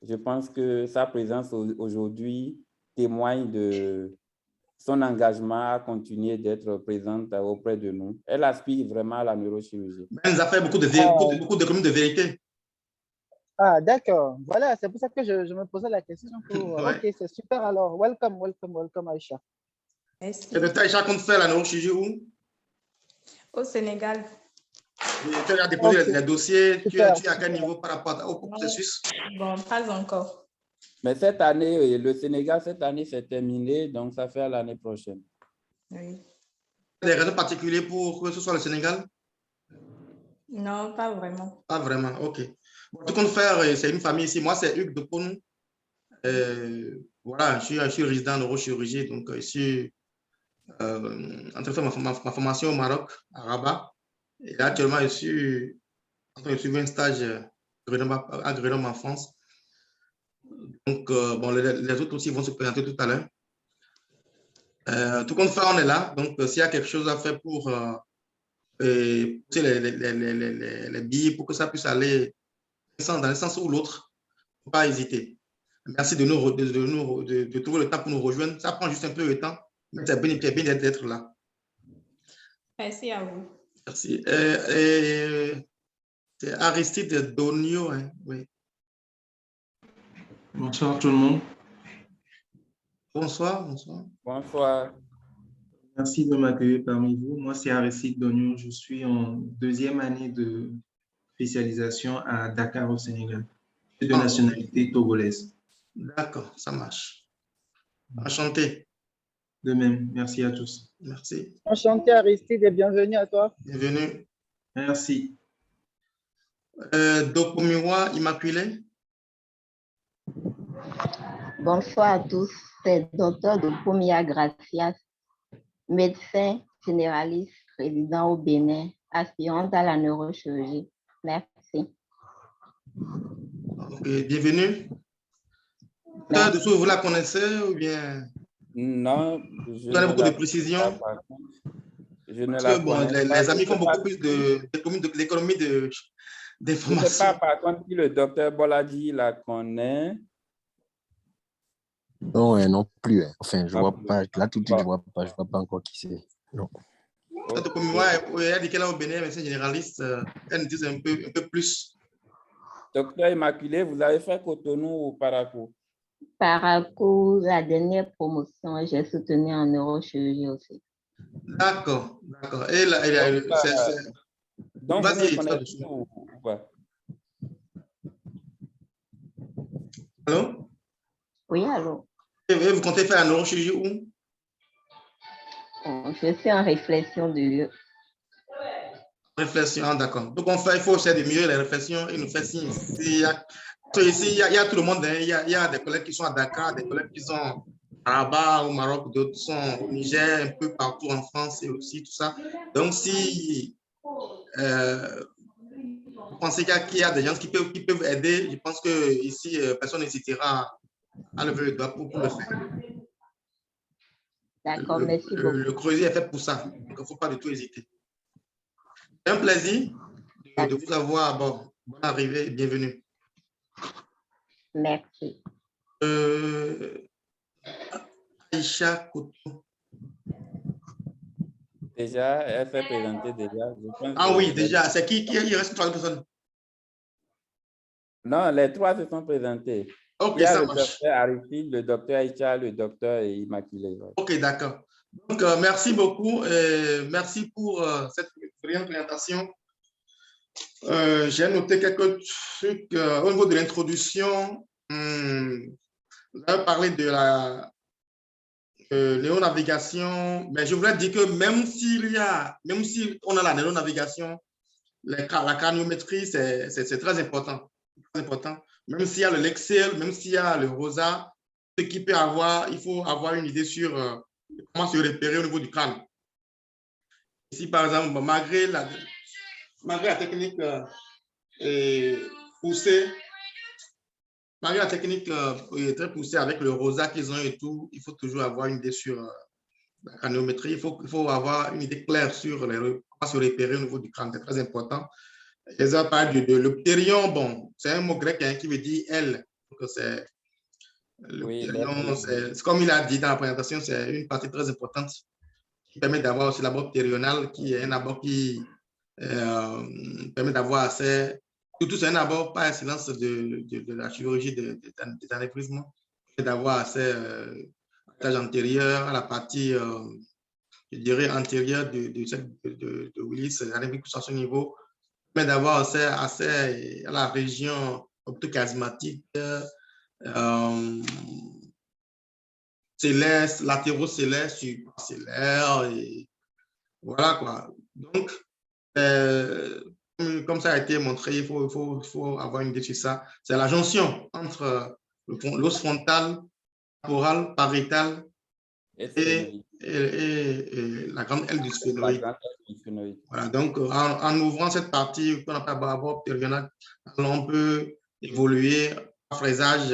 Je pense que sa présence aujourd'hui témoigne de son engagement à continuer d'être présente auprès de nous. Elle aspire vraiment à la neurochirurgie. Elle nous a fait beaucoup de communes de vérité. Ah, d'accord. Voilà, c'est pour ça que je me posais la question. Ouais. OK, c'est super alors. Welcome, Aïcha. Merci. Et Dr. Aïcha compte faire la neurochirurgie où? Au Sénégal. Tu as déposé les dossiers, tu es à quel niveau par rapport au processus? Bon, pas encore. Mais cette année, le Sénégal, cette année, c'est terminé, donc ça fait à l'année prochaine. Oui. Des raisons particulières pour que ce soit le Sénégal? Non, pas vraiment. Pas vraiment, OK. Bon, tout compte faire, c'est une famille ici. Moi, c'est Hugues de Ponou. Voilà, je suis résident en neurochirurgie, donc je suis en train de faire ma formation au Maroc, à Rabat. Et actuellement, je suis en train de suivre un stage à Grenoble en France. Donc, bon, les autres aussi vont se présenter tout à l'heure. Tout compte fait, on est là. Donc, s'il y a quelque chose à faire pour les billets, pour que ça puisse aller dans un sens ou l'autre, il ne faut pas hésiter. Merci de trouver le temps pour nous rejoindre. Ça prend juste un peu de temps, mais c'est bien d'être là. Merci à vous. Merci. C'est Aristide Donio. Hein? Oui. Bonsoir tout le monde. Bonsoir. Bonsoir. Merci de m'accueillir parmi vous. Moi, c'est Aristide Donio. Je suis en deuxième année de spécialisation à Dakar au Sénégal. Je suis de nationalité togolaise. D'accord, ça marche. Enchanté. De même, merci à tous. Merci. Enchanté Aristide et bienvenue à toi. Bienvenue. Merci. Dokumiwa Immaculé. Bonsoir à tous, c'est Dr. Dopomia Gracias, médecin généraliste résident au Bénin, aspirante à la neurochirurgie. Merci. Okay, bienvenue. Vous la connaissez ou bien? Non, vous avez beaucoup de précisions. Je ne la connais pas. Les amis font beaucoup plus d'économie d'informations. Je ne sais pas, par contre, si le docteur Boladi la connaît. Non, ouais, non plus. Hein. Enfin, je Pas vois plus. pas. Là, tout de suite, je Bon, vois pas encore qui c'est. Non. Notre ok. communément, il a dit qu'elle est au Bénin, médecin généraliste. Elle nous dit un peu plus. Docteur Immaculé, vous avez fait Cotonou ou Parakou? Parakou, la dernière promotion, j'ai soutenu en neurochirurgie aussi. D'accord, d'accord. Et là, Donc, donc vous ne vas-y, connaissez ou pas? allô? Oui, allô? Et vous comptez faire la neurochirurgie où? Bon, je suis en réflexion de lieu. Réflexion, d'accord. Donc, il faut essayer de mieux les réflexions et nous faire signe. Ici, il y a tout le monde. Hein. Il y a des collègues qui sont à Dakar, des collègues qui sont à Rabat, au Maroc, d'autres sont au Niger, un peu partout en France et aussi tout ça. Donc, si vous pensez qu'il y a des gens qui peuvent aider, je pense que ici, personne n'hésitera à lever le doigt pour le faire. D'accord, merci beaucoup. Le creuset est fait pour ça. Donc, il ne faut pas du tout hésiter. C'est un plaisir de vous avoir. Bon, bonne arrivée, bienvenue. Merci. Aïcha Coutou. Déjà, elle s'est présentée déjà. Je pense Ah que oui, déjà. C'est qui il reste trois personnes? Non, les trois se sont présentés. Ok, Il y a ça le marche. docteur Arifil, le docteur Aïcha, le docteur Immaculé. Ouais. Ok, d'accord. Donc, merci beaucoup. Merci pour cette brillante présentation. J'ai noté quelques trucs au niveau de l'introduction. Vous avez parlé de la néonavigation, mais je voulais dire que même si on a la néonavigation, la craniométrie, c'est très important. Très important. Même s'il y a le Lexel, même s'il y a le ROSA, ce qui peut avoir, il faut avoir une idée sur comment se repérer au niveau du crâne. Ici, par exemple, malgré la technique poussée, malgré la technique très poussée avec le ROSA qu'ils ont et tout, il faut toujours avoir une idée sur la craniométrie. Il faut avoir une idée claire sur comment se repérer au niveau du crâne. C'est très important. Les ont parlé de l'optérion. Bon, c'est un mot grec hein, qui veut dire aile. C'est l'optérion, c'est comme il a dit dans la présentation, c'est une partie très importante qui permet d'avoir aussi l'abord ptérional, qui est un abord qui permet d'avoir accès. Surtout, c'est un abord par excellence de la chirurgie des anévrismes, d'avoir accès à l'étage antérieur, à la partie, je dirais, antérieure de Willis, l'anévrisme à ce niveau, mais d'avoir accès à la région optocasmatique, céleste, latérocélaire, supracélaire, et voilà quoi. Donc, comme ça a été montré, il faut avoir une idée sur ça. C'est la jonction entre l'os frontal, temporal, pariétal et la grande aile du sphénoïde. Voilà, donc en ouvrant cette partie qu'on appelle abord ptérional, on peut évoluer en fraisage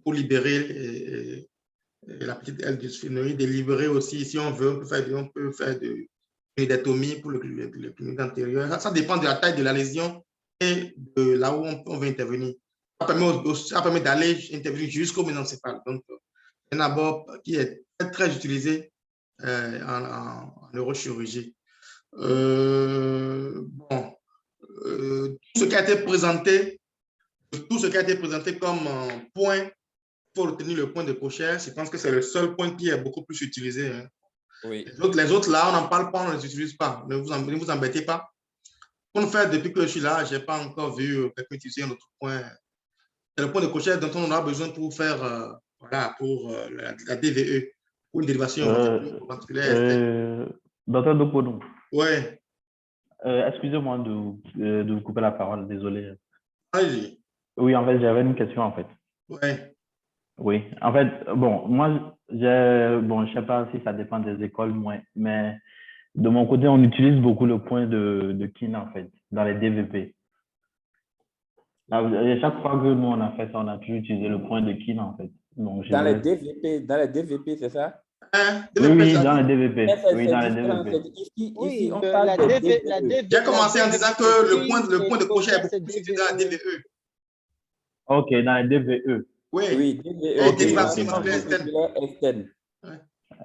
pour libérer la petite aile du sphénoïde et libérer aussi, si on veut, on peut faire de l'unidatomie pour le clinique antérieur. Ça dépend de la taille de la lésion et de là où on veut intervenir. Ça permet d'aller intervenir jusqu'au mésencéphale. Donc, un abord qui est très utilisé en neurochirurgie. Bon, tout ce qui a été présenté comme point, il faut retenir le point de Kocher. Je pense que c'est le seul point qui est beaucoup plus utilisé. Hein. Oui. Les autres là, on n'en parle pas, on ne les utilise pas. Ne vous embêtez pas. Pour nous faire, depuis que je suis là, je n'ai pas encore vu quelqu'un utiliser un autre point. C'est le point de Kocher dont on aura besoin pour faire voilà, pour la DVE, ou une dérivation ventriculaire. Docteur Dopono. Ouais. Excusez-moi de vous couper la parole, désolé. Allez. Oui, en fait, j'avais une question, en fait. Ouais. Oui, en fait, bon, moi, je sais pas si ça dépend des écoles, mais de mon côté, on utilise beaucoup le point de Keene, en fait, dans les DVP. Là, chaque fois que nous, on a fait ça, on a toujours utilisé le point de Keene, en fait. Donc, dans les DVP, c'est ça? Oui, dans les DVP. Oui, dans les DVP. Ici, on parle de DVE. J'ai commencé en disant que le point de Kocher est beaucoup plus utilisé dans la DVE. OK, dans les DVE. Oui. Oui, Et DVE, dérivation dérivation ventriculaire externe. ventriculaire externe.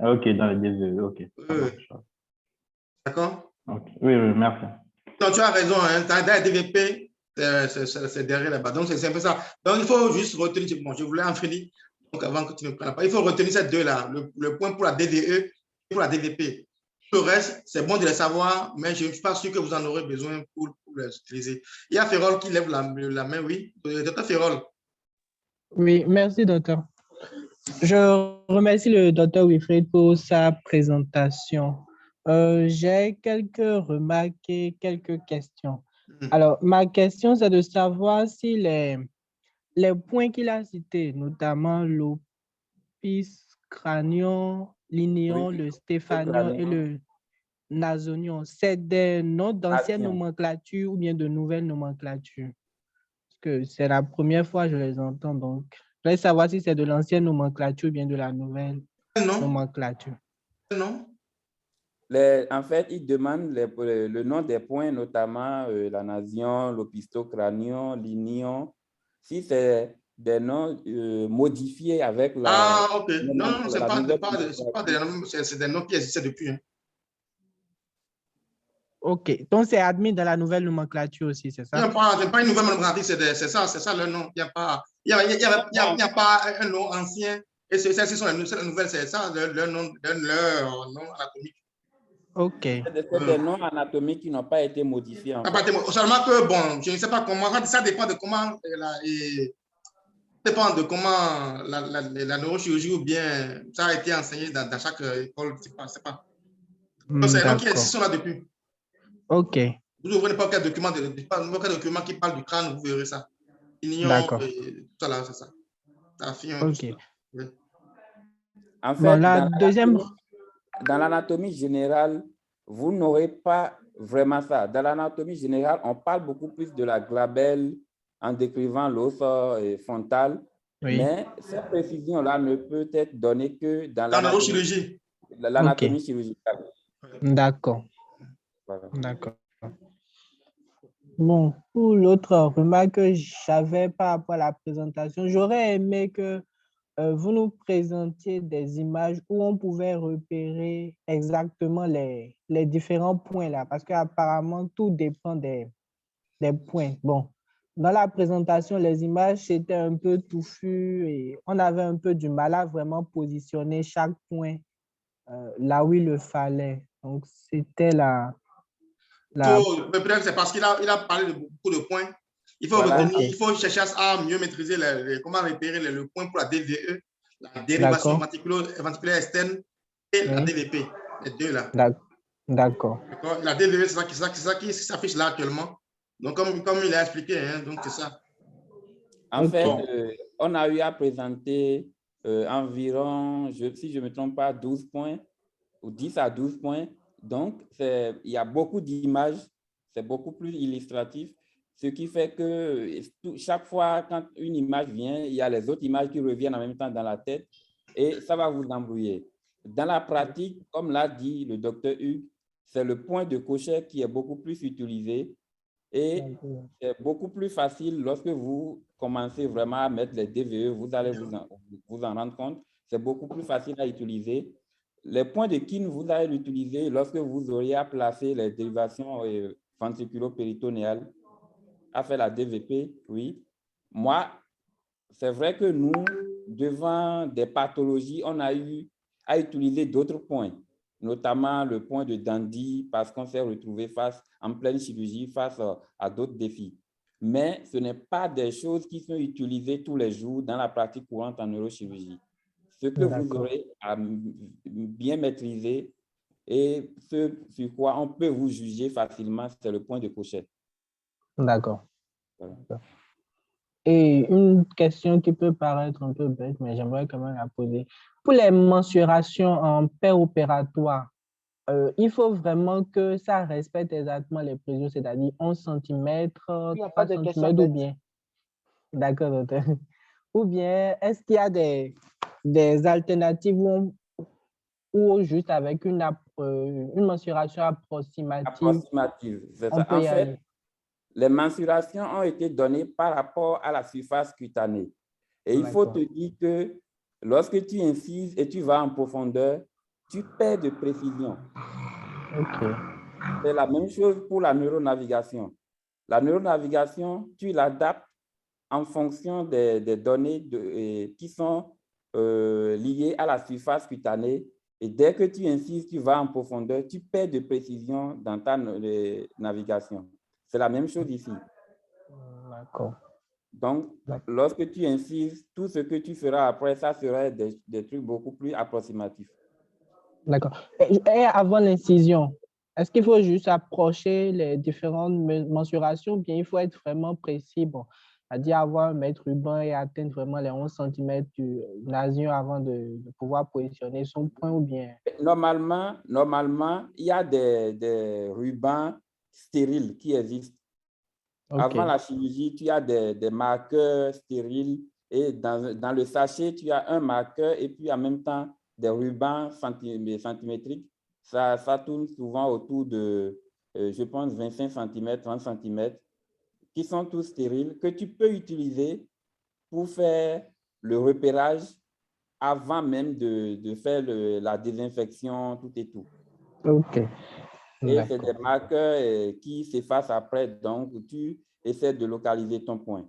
Ok, dans les DVE, ok. Ça Oui. marche. D'accord? Ok. Oui, oui, merci. Donc, tu as raison, hein, dans les DVP, c'est derrière là-bas. Donc, c'est un peu ça. Donc, il faut juste retenir, bon, je voulais en finir, donc avant que tu ne prennes pas, il faut retenir ces deux-là, le point pour la DVE et pour la DVP. Le reste, c'est bon de les savoir, mais je ne suis pas sûr que vous en aurez besoin pour les utiliser. Il y a Ferrol qui lève la main, oui. Docteur Ferrol. Oui, merci, docteur. Je remercie le docteur Wilfried pour sa présentation. J'ai quelques remarques et quelques questions. Alors, ma question, c'est de savoir si les points qu'il a cités, notamment l'opis crânion, l'ignion, Oui, le stéphanion et le nasonion, c'est des noms d'anciennes Nation. nomenclatures ou bien de nouvelles nomenclatures? Parce que c'est la première fois que je les entends, donc je voudrais savoir si c'est de l'ancienne nomenclature ou bien de la nouvelle Non, nomenclature. non. En fait, il demande le nom des points, notamment la nation, l'opistocranion, l'ignion. Si c'est des noms modifiés avec Ah, ok. Non, non, la nouvelle c'est des noms qui existaient depuis. Hein. Ok, donc c'est admis dans la nouvelle nomenclature aussi, c'est Il n'y ça? a pas une nouvelle nomenclature, c'est ça le nom. Il n'y a pas un nom ancien. Et celles-ci sont les nouvelles, c'est ça, leur nom anatomique. Ok. C'est des noms anatomiques qui n'ont pas été modifiés. En fait. Seulement que, bon, je ne sais pas comment, ça dépend de comment, la neurochirurgie ou bien ça a été enseigné dans chaque école, c'est pas. Donc, c'est les noms qui sont là depuis. Ok. Vous ouvrez n'importe quel document, qui parle du crâne, vous verrez ça. D'accord. Tout ça là, c'est ça. Ok. Oui. En fait, Bon, la deuxième... dans l'anatomie générale, vous n'aurez pas vraiment ça. Dans l'anatomie générale, on parle beaucoup plus de la glabelle en décrivant l'os frontal, Oui. mais cette précision-là ne peut être donnée que dans l'anatomie chirurgicale. D'accord. Voilà. D'accord. Bon, pour l'autre remarque que j'avais par rapport à la présentation, j'aurais aimé que vous nous présentiez des images où on pouvait repérer exactement les différents points là, parce qu'apparemment, tout dépend des points. Bon, dans la présentation, les images, c'était un peu touffu et on avait un peu du mal à vraiment positionner chaque point là où il le fallait. Donc, c'était Peut-être c'est parce qu'il a parlé de beaucoup de points. Il faut retenir, il faut chercher à mieux maîtriser comment repérer le point pour la DVE, la dérivation ventriculaire externe et la DVP, les deux là. D'accord. La DVE, c'est ça qui s'affiche là actuellement. Donc, comme il a expliqué, hein, donc c'est ça. En fait, on a eu à présenter environ, si je ne me trompe pas, 12 points, ou 10 à 12 points. Donc, il y a beaucoup d'images, c'est beaucoup plus illustratif, ce qui fait que chaque fois quand une image vient, il y a les autres images qui reviennent en même temps dans la tête et ça va vous embrouiller. Dans la pratique, comme l'a dit le docteur Hugues, c'est le point de Cochet qui est beaucoup plus utilisé et c'est beaucoup plus facile lorsque vous commencez vraiment à mettre les DVE, vous allez vous en rendre compte, c'est beaucoup plus facile à utiliser. Les points de Keene, vous allez l'utiliser lorsque vous auriez à placer les dérivations ventriculo-péritonéales, à faire la DVP, oui. Moi, c'est vrai que nous, devant des pathologies, on a eu à utiliser d'autres points, notamment le point de Dandy, parce qu'on s'est retrouvé en pleine chirurgie face à d'autres défis. Mais ce n'est pas des choses qui sont utilisées tous les jours dans la pratique courante en neurochirurgie. Ce que vous aurez à bien maîtriser et ce sur quoi on peut vous juger facilement, c'est le point de Cochet. D'accord. Voilà. Et une question qui peut paraître un peu bête, mais j'aimerais quand même la poser. Pour les mensurations en opératoire, il faut vraiment que ça respecte exactement les mesures, c'est-à-dire 11 cm, 3 cm ou bien. D'accord, docteur. Ou bien, est-ce qu'il y a des alternatives ou juste avec une mensuration approximative? Approximative, c'est ça. En fait, les mensurations ont été données par rapport à la surface cutanée. Et il faut D'accord. te dire que lorsque tu incises et tu vas en profondeur, tu perds de précision. OK. C'est la même chose pour la neuronavigation. La neuronavigation, tu l'adaptes en fonction des données qui sont liées à la surface cutanée. Et dès que tu incises, tu vas en profondeur, tu perds de précision dans ta navigation. C'est la même chose ici. D'accord. Donc, lorsque tu incises, tout ce que tu feras après, ça sera des trucs beaucoup plus approximatifs. D'accord. Et avant l'incision, est-ce qu'il faut juste approcher les différentes mensurations, ou bien il faut être vraiment précis, bon, c'est-à-dire avoir un mètre ruban et atteindre vraiment les 11 cm du nasion avant de pouvoir positionner son point, ou bien? Normalement, il y a des rubans stériles qui existent. OK. Avant la chirurgie, tu as des marqueurs stériles et dans le sachet, tu as un marqueur et puis en même temps des rubans centimétriques. Ça tourne souvent autour de, je pense, 25 cm, 30 cm, qui sont tous stériles, que tu peux utiliser pour faire le repérage avant même de faire la désinfection, tout et tout. OK. Et c'est D'accord. des marqueurs qui s'effacent après, donc tu essaies de localiser ton point.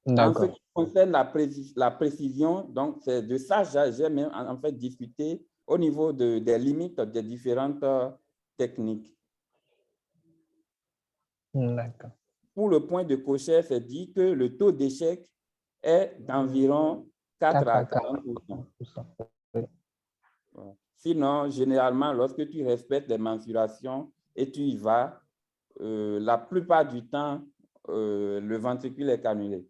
En ce D'accord. qui concerne la précision, donc c'est de ça que j'ai même en fait discuté au niveau des limites des différentes techniques. D'accord. Pour le point de Kocher, c'est dit que le taux d'échec est d'environ 4 à 40%. Oui. Voilà. Sinon, généralement, lorsque tu respectes les mensurations et tu y vas, la plupart du temps, le ventricule est cannulé.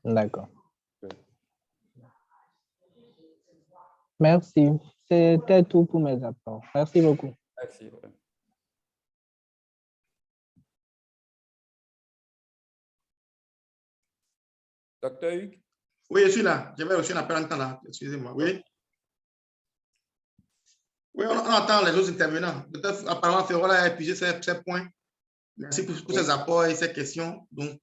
D'accord. Oui. Merci. C'était tout pour mes apports. Merci beaucoup. Merci. Docteur Hugues? Oui, je suis là. J'avais reçu un appel en temps là. Excusez-moi. Oui. Oui, on attend les autres intervenants. Peut-être, apparemment, Ferrola a épuisé ses points. Merci pour ces apports et ces questions. Donc,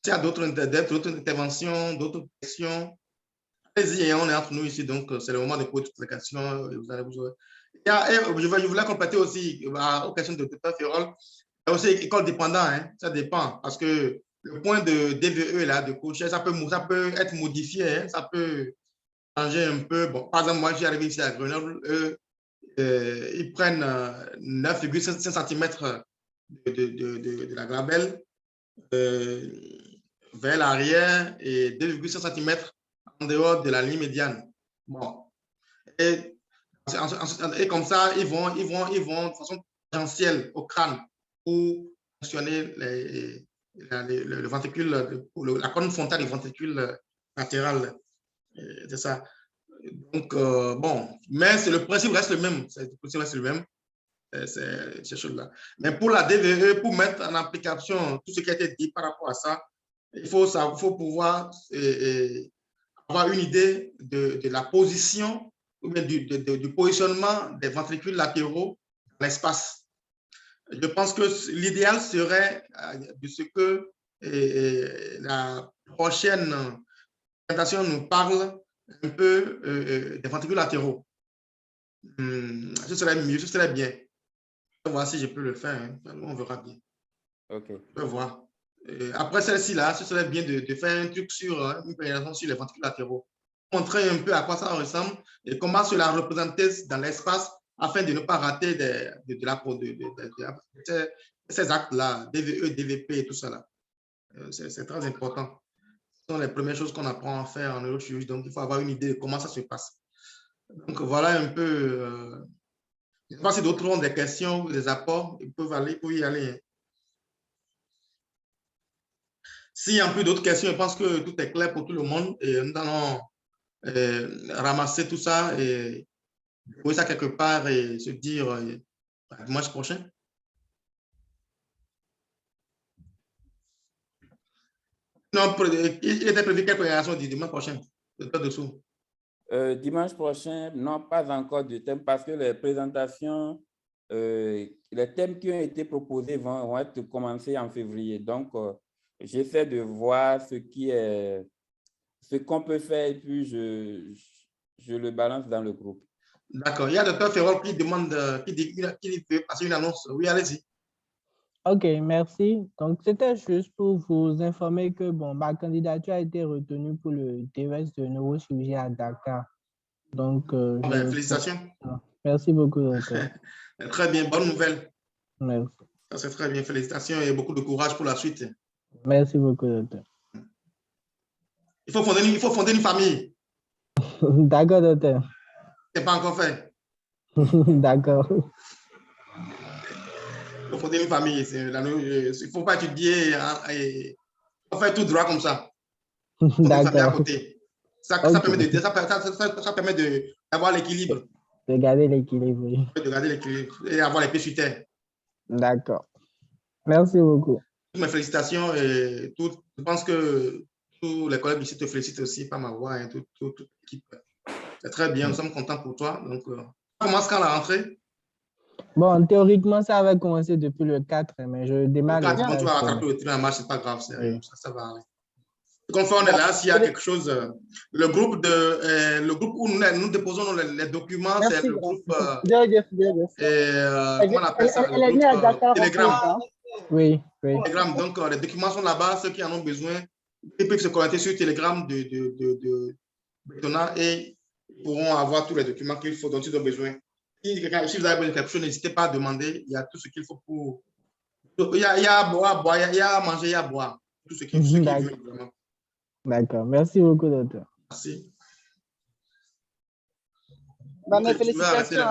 s'il y a d'autres interventions, d'autres questions, allez-y, on est entre nous ici. Donc, c'est le moment de poser toutes les questions. Et je voulais compléter aussi aux questions de Dr. Ferrol. Il y a aussi école dépendant, hein, ça dépend. Parce que le point de DVE, là, de Kocher, ça peut être modifié, hein, ça peut changer un peu. Bon, par exemple, moi, je suis arrivé ici à Grenoble, ils prennent 9,5 cm de la glabelle vers l'arrière et 2,5 cm en dehors de la ligne médiane. Bon. Et comme ça, ils vont de façon tangentielle au crâne pour fonctionner le ventricule, la colonne frontale du ventricule latéral. C'est ça. Donc, bon, mais le principe reste le même. Le principe reste le même. C'est ces choses-là. Mais pour la DVE, pour mettre en application tout ce qui a été dit par rapport à ça, il faut pouvoir avoir une idée de la position ou bien du positionnement des ventricules latéraux dans l'espace. Je pense que l'idéal serait de ce que la prochaine présentation nous parle un peu des ventricules latéraux. Ce serait mieux, ce serait bien. On va voir si je peux le faire. Hein. On verra bien. OK. On va voir. Après celle-ci-là, ce serait bien de faire un truc sur une présentation sur les ventricules latéraux. Montrer un peu à quoi ça ressemble et comment cela représenter dans l'espace afin de ne pas rater ces actes-là, DVE, DVP et tout ça. Là. C'est très important. Ce sont les premières choses qu'on apprend à faire en neurochirurgie. Donc, il faut avoir une idée de comment ça se passe. Donc, voilà un peu. Je ne sais pas si d'autres ont des questions ou des apports. Ils peuvent y aller. S'il y a un peu d'autres questions, je pense que tout est clair pour tout le monde. Et nous allons ramasser tout ça et poser ça quelque part et se dire dimanche prochain. Non, il était prévu quelle préparation du dimanche prochain? Dessous. Dimanche prochain, non, pas encore de thème parce que les présentations, les thèmes qui ont été proposés vont être commencés en février. Donc, j'essaie de voir ce qui est ce qu'on peut faire et puis je le balance dans le groupe. D'accord. Il y a le Dr Ferrol qui demande, qui veut passer une annonce. Oui, allez-y. OK, merci. Donc, c'était juste pour vous informer que bon, ma candidature a été retenue pour le DES de neurochirurgie à Dakar. Donc, Félicitations. Merci beaucoup, docteur. Très bien, bonne nouvelle. Merci. Ça, c'est très bien. Félicitations et beaucoup de courage pour la suite. Merci beaucoup, docteur. Il faut fonder une famille. D'accord, docteur. Ce n'est pas encore fait. D'accord. Il faut fonder une famille. Il ne faut pas étudier et faire tout droit comme ça. D'accord. À côté. Ça permet d'avoir l'équilibre. De garder l'équilibre, oui. De garder l'équilibre et avoir les pieds sur terre. D'accord. Merci beaucoup. Toutes mes félicitations et je pense que tous les collègues ici te félicitent aussi par ma voix et toute l'équipe. C'est très bien, nous sommes contents pour toi. Donc, on commence quand la rentrée? Bon, théoriquement, ça va commencer depuis le 4, mais je démarre le 4. Bon, tu vas rattraper le train en marche, c'est pas grave, oui. ça va aller. Comme ça, on est là, s'il y a quelque chose, le groupe où nous déposons les documents, c'est le groupe, comment on appelle ça, le groupe Telegram. Oui, oui. Telegram, donc les documents sont là-bas, ceux qui en ont besoin, ils peuvent se connecter sur Telegram de Betona et ils pourront avoir tous les documents qu'il faut, dont ils ont besoin. Si vous avez besoin de quelque chose, n'hésitez pas à demander, il y a tout ce qu'il faut pour... Il y a à boire, il y a à manger, il y a à boire, tout ce qu'il veut vraiment. D'accord, merci beaucoup, docteur. Merci. Mes félicitations,